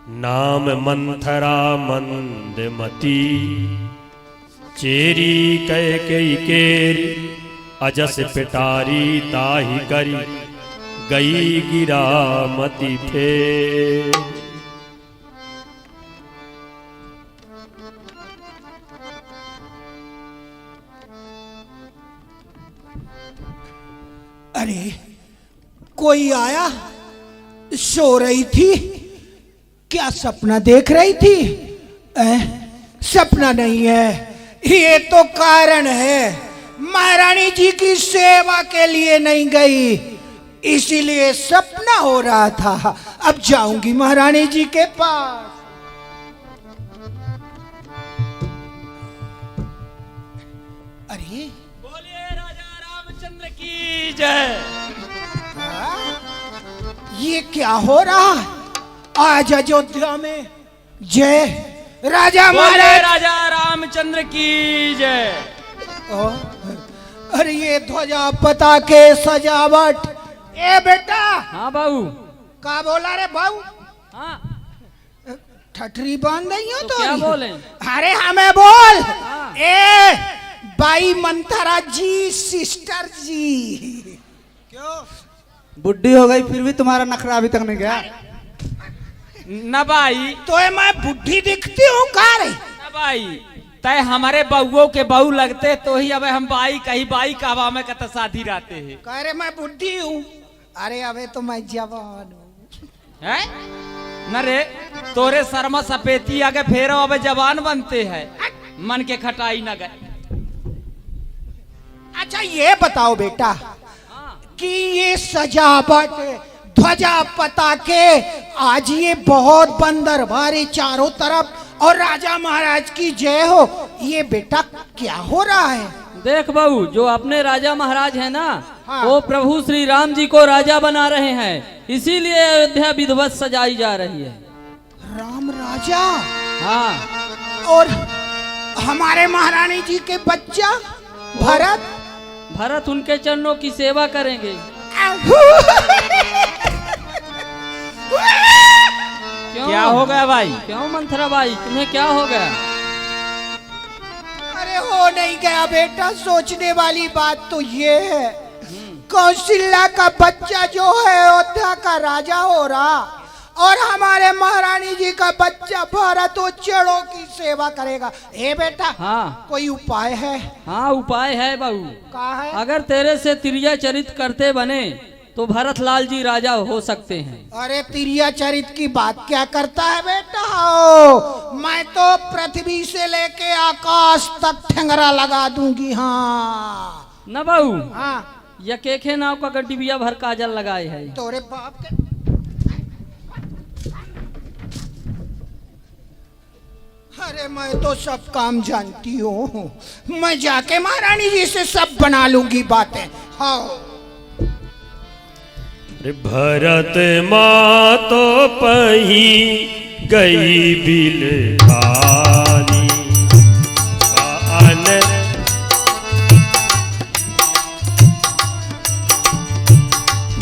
नाम मंथरा मंदमती, चेरी कैकेयी केरी, अजस पिटारी ताहि करी, गई गिरामती फेर। अरे कोई आया? सो रही थी क्या? सपना देख रही थी? सपना नहीं है, ये तो कारण है। महारानी जी की सेवा के लिए नहीं गई, इसीलिए सपना हो रहा था। अब जाऊंगी महारानी जी के पास। अरे बोलिए राजा रामचंद्र की जय। ये क्या हो रहा है आज अयोध्या में? जय राजा बोलिए महाराज। राजा रामचंद्र की जय। अरे ये ध्वजा पताके सजावट। ए बेटा, हाँ बाबू। का बोला रे बाबू? हाँ ठठरी बांध रही हो तो क्या बोले? अरे हमें बोल। हाँ। ए बाई मंथरा जी, सिस्टर जी। क्यों बुढ़ी हो गई फिर भी तुम्हारा नखरा अभी तक नहीं गया? न भाई, तो मैं बुढ़ी दिखती हूँ का रे? न भाई, तय हमारे बउओं के बहू लगते तो ही अब हम बाई कहीं बाई कहवा में कत शादी रहते हैं। कह रहे मैं बुढ़ी हूँ। अरे अबे तो मैं जवान हूँ। हैं? न रे, तोरे शर्मा सपेती आगे फेरो अब जवान बनते हैं, मन के खटाई न गए। अच्छा ये बताओ बेटा कि ये सजावट, ध्वजा पताके, आज ये बहुत बंदर भारी चारों तरफ और राजा महाराज की जय हो, ये बेटा क्या हो रहा है? देख बहू, जो अपने राजा महाराज हैं ना, हाँ। वो प्रभु श्री राम जी को राजा बना रहे हैं, इसीलिए अयोध्या विधिवत सजाई जा रही है। राम राजा? हाँ। और हमारे महारानी जी के बच्चा भरत? भरत उनके चरणों की सेवा करेंगे। क्यों? क्या हो गया भाई? क्यों मंथरा बाई, तुम्हें क्या हो गया? अरे हो नहीं गया बेटा, सोचने वाली बात तो ये है, कौशल्या का बच्चा जो है अयोध्या का राजा हो रहा, और हमारे महारानी जी का बच्चा भरत वो चरणों की सेवा करेगा। ए बेटा, हाँ। कोई उपाय है? हाँ उपाय है बहू। का है? अगर तेरे से तिरिया चरित करते बने तो भरत लाल जी राजा हो सकते हैं। अरे तिरिया चरित की बात क्या करता है बेटा? हो, मैं तो पृथ्वी से लेके आकाश तक ठेंगरा लगा दूंगी। हाँ न बहू, हाँ। यकेखे नाव का डिबिया भर काजल लगाए है। तोरे बाप के। अरे मैं तो सब काम जानती हूँ, मैं जाके महारानी जी से सब बना लूंगी बातें। हाँ। भरत माँ तो पही गई बिलखानी, कान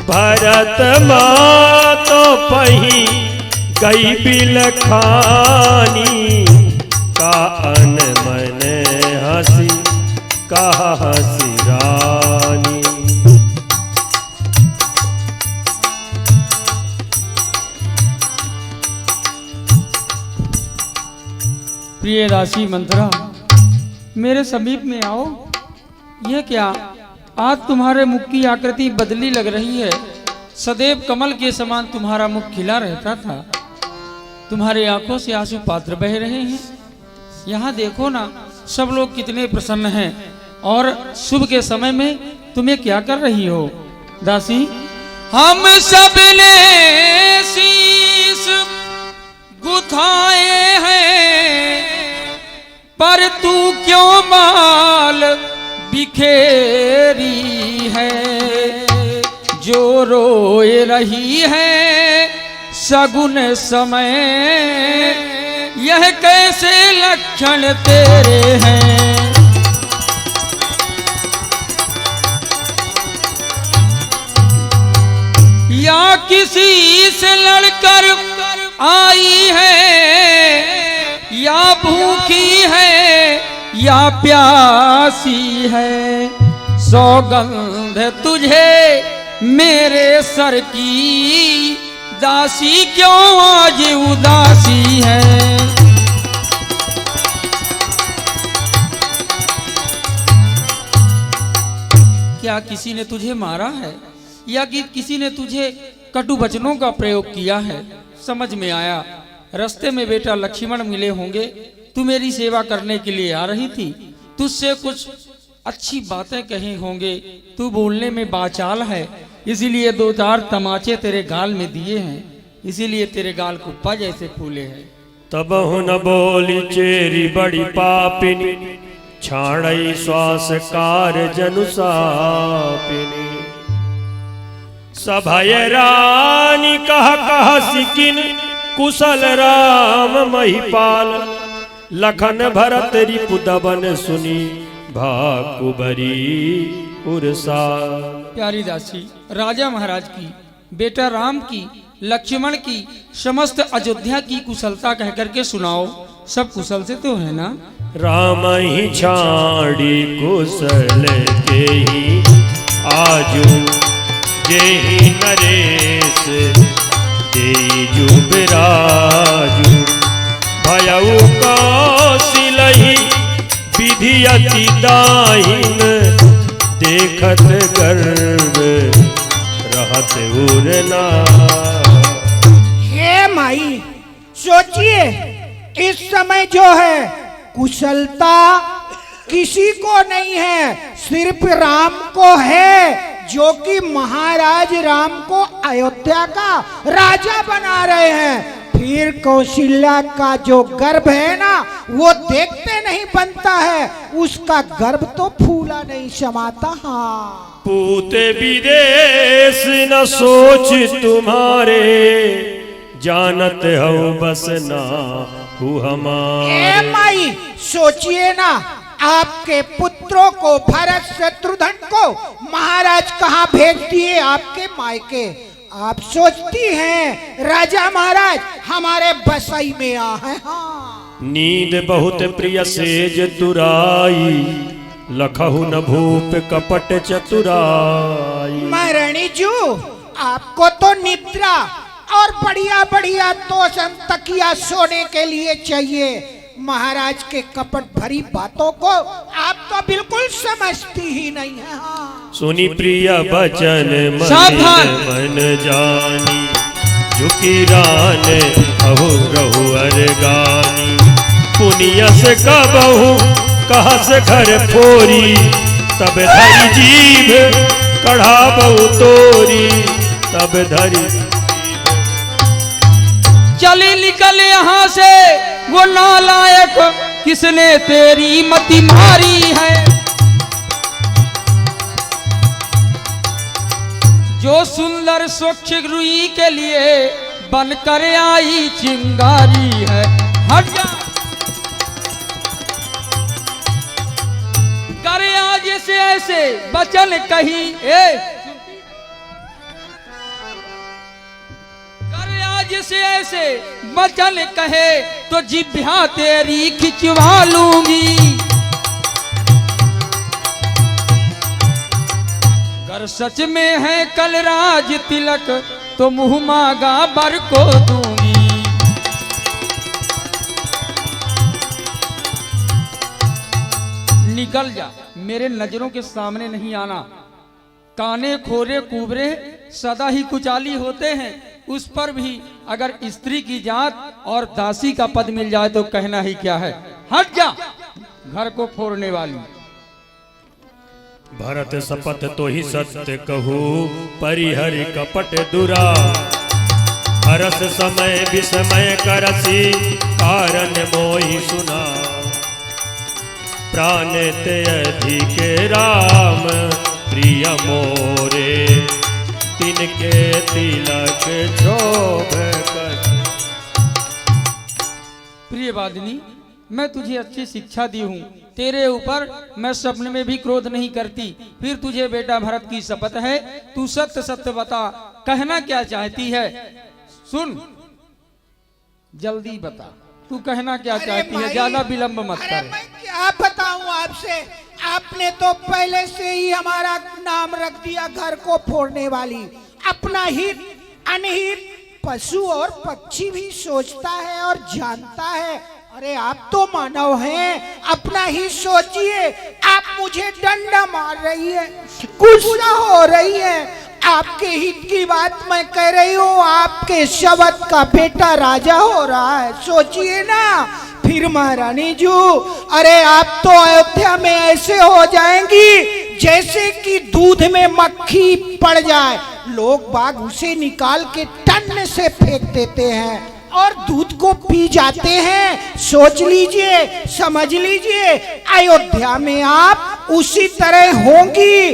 भरत माँ तो पही गई बिलखानी, कान मन हंसी कहा हंसी रानी। प्रिय दासी मंथरा, मेरे समीप में आओ। यह क्या, आज तुम्हारे मुख की आकृति बदली लग रही है। सदैव कमल के समान तुम्हारा मुख खिला रहता था, तुम्हारे आंखों से आंसू पात्र बह रहे हैं। यहाँ देखो ना, सब लोग कितने प्रसन्न हैं, और शुभ के समय में तुम्हें क्या कर रही हो दासी? हम सब ने शीश गुथाए हैं, पर तू क्यों माल बिखेरी है? जो रोए रही है सगुन समय, यह कैसे लक्षण तेरे हैं? या किसी से लड़कर आई है या प्यासी है, सौगंध तुझे मेरे सर की, दासी क्यों आज उदासी है। क्या किसी ने तुझे मारा है या कि किसी ने तुझे कटु वचनों का प्रयोग किया है? समझ में आया, रास्ते में बेटा लक्ष्मण मिले होंगे, तू मेरी सेवा करने के लिए आ रही थी, तुझसे कुछ अच्छी बातें कही होंगे, तू बोलने में बाचाल है, इसीलिए दो चार तमाचे तेरे गाल में दिए हैं, इसीलिए तेरे गाल कुप्पा जैसे फूले हैं। तब न बोली चेरी बड़ी पापिनी, छाड़ई श्वास कार जनु सापिनी। सभय रानी कह सिकिन, कुशल राम महिपाल, लखन भरत रिपुदबन सुनी, भाकुबरी उर्सा। प्यारी दासी, राजा महाराज की, बेटा राम की, लक्ष्मण की, समस्त अयोध्या की कुशलता कह करके सुनाओ। सब कुशल से तो है ना? राम ही छाड़ी कुशल के ही, आजू जेहि नरेश तेजु बिराजू। भयउ कौशिलहि विधि अति दाहिन, देखत गर्व रहत उरना। हे माई, सोचिए इस समय जो है कुशलता किसी को नहीं है, सिर्फ राम को है, जो कि महाराज राम को अयोध्या का राजा बना रहे हैं। फिर कौशल्या का जो गर्भ है ना, वो देखते नहीं बनता है, उसका गर्भ तो फूला नहीं समाता। हाँ, पूते विदेश न सोच तुम्हारे, जानत हो बस ना हु हमारे। ए माई, सोचिए ना, आपके पुत्रों को, भरत शत्रुघ्न को महाराज कहाँ भेज दिए? आपके मायके। आप सोचती हैं राजा महाराज हमारे बसाई में आ है। हाँ, नींद बहुत प्रिय सेज तुराई, लखहु न भूप कपट चतुराई। महारानी जू, आपको तो निद्रा और बढ़िया बढ़िया तोशन तकिया सोने के लिए चाहिए, महाराज के कपट भरी बातों को आप तो बिल्कुल समझती ही नहीं है। हाँ। सुनी प्रिय बचन सावधान। मन जानी, झुकी रान अहु रहु अरगानी। पुनिय से कबहु कहस घर फोरी, तब धरी जीभ कढ़ाबहु तोरी, तब धरी चली निकल यहाँ से वो नालायक, किसने तेरी मति मारी है। जो सुंदर स्वच्छ रुई के लिए बनकर आई चिंगारी है। हट जा, करे आज से ऐसे बचन कही, से ऐसे वचन कहे तो जिभ्या तेरी खिंचवा लूंगी। अगर सच में है कल राज तिलक, तो मुंह मांगा बर को दूंगी। निकल जा, मेरे नजरों के सामने नहीं आना। काने खोरे कुबरे सदा ही कुचाली होते हैं, उस पर भी अगर स्त्री की जात और दासी का पद मिल जाए तो कहना ही क्या है। हट जा, घर को फोड़ने वाली। भरत शपथ तो ही सत्य कहू, परिहरि कपट दुरा। हरस समय विस्मय करसी, कारण मोहि सुना। प्राण ते अधिक राम प्रिय मोरे, तिनके तिलक शोभ कर। प्रिय वादिनी, मैं तुझे अच्छी शिक्षा दी हूँ, तेरे ऊपर मैं सपने में भी क्रोध नहीं करती। फिर तुझे बेटा भरत की शपथ है, तू सत्य सत्य बता, कहना क्या चाहती है। सुन, जल्दी बता, तू कहना क्या चाहती है, ज्यादा विलंब मत अरे कर। मैं क्या क्या बताऊं आपसे, आपने तो पहले से ही हमारा नाम रख दिया घर को फोड़ने वाली। अपना हित अनहित पशु और पक्षी भी सोचता है और जानता है। अरे आप तो मानव हैं, अपना ही सोचिए। आप मुझे डंडा मार रही है, गुस्सा हो रही है, आपके हित की बात मैं कह रही हूँ। आपके शब्द का बेटा राजा हो रहा है, सोचिए ना। फिर महारानी जू, अरे आप तो अयोध्या में ऐसे हो जाएंगी जैसे कि दूध में मक्खी पड़ जाए, लोग बाग उसे निकाल के टन से फेंक देते हैं और दूध को पी जाते हैं। सोच लीजिए, समझ लीजिए, अयोध्या में आप उसी तरह होंगी।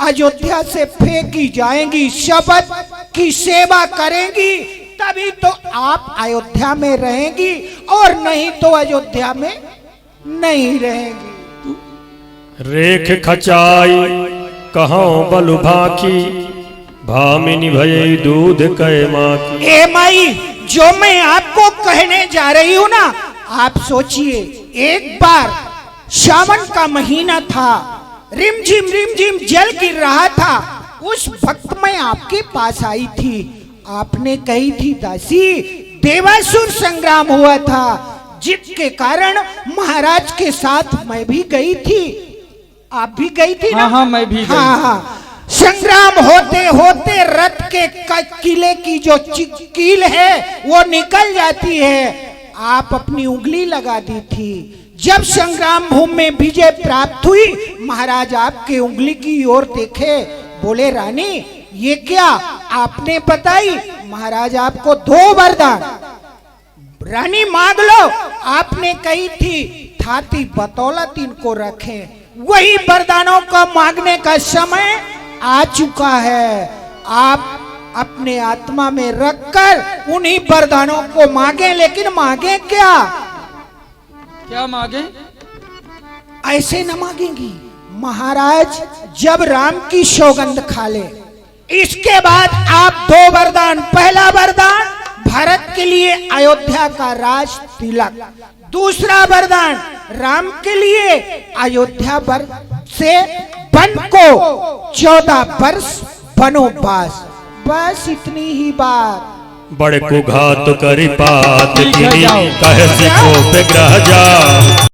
अयोध्या से फेंकी जाएंगी, शब्द की सेवा करेंगी, तभी तो आप अयोध्या में रहेंगी, और नहीं तो अयोध्या में नहीं रहेंगी। रेख खचाई कहाँ बलु भाखी, भामिनी भय दूध कै माखी। ए माई, जो मैं आपको कहने जा रही हूँ ना, आप सोचिए। एक बार सावन का महीना था, रिमझिम जल गिर रहा था। उस वक्त मैं आपके पास आई थी। आपने कही थी दासी, देवासुर संग्राम हुआ था, जिसके कारण महाराज के साथ मैं भी गई थी। आप भी गई थी ना? हाँ, मैं भी गई। हाँ। संग्राम होते होते रथ के किले की जो कील है वो निकल जाती है। आप अपनी उंगली लगा दी थी। जब संग्राम भूमि में विजय प्राप्त हुई, महाराज आपके उंगली की ओर देखे, बोले रानी ये क्या? आपने बताई। महाराज आपको 2 वरदान, रानी मांग लो। आपने कही थी थाती बतौलत इनको रखें। वही वरदानों का मांगने का समय आ चुका है। आप अपने आत्मा में रखकर उन्हीं वरदानों को मांगे, लेकिन मांगे क्या? क्या मांगे? ऐसे न मांगेंगी। महाराज जब राम की सौगंध खा ले, इसके बाद आप 2 वरदान। पहला वरदान, भारत के लिए अयोध्या का राज तिलक। दूसरा वरदान, राम के लिए अयोध्या से वन को 14 वर्ष वनवास। बस इतनी ही बात। बड़े को घात करी पात, ठीक है, जाओ। कहे सिको पे ग्रह जा।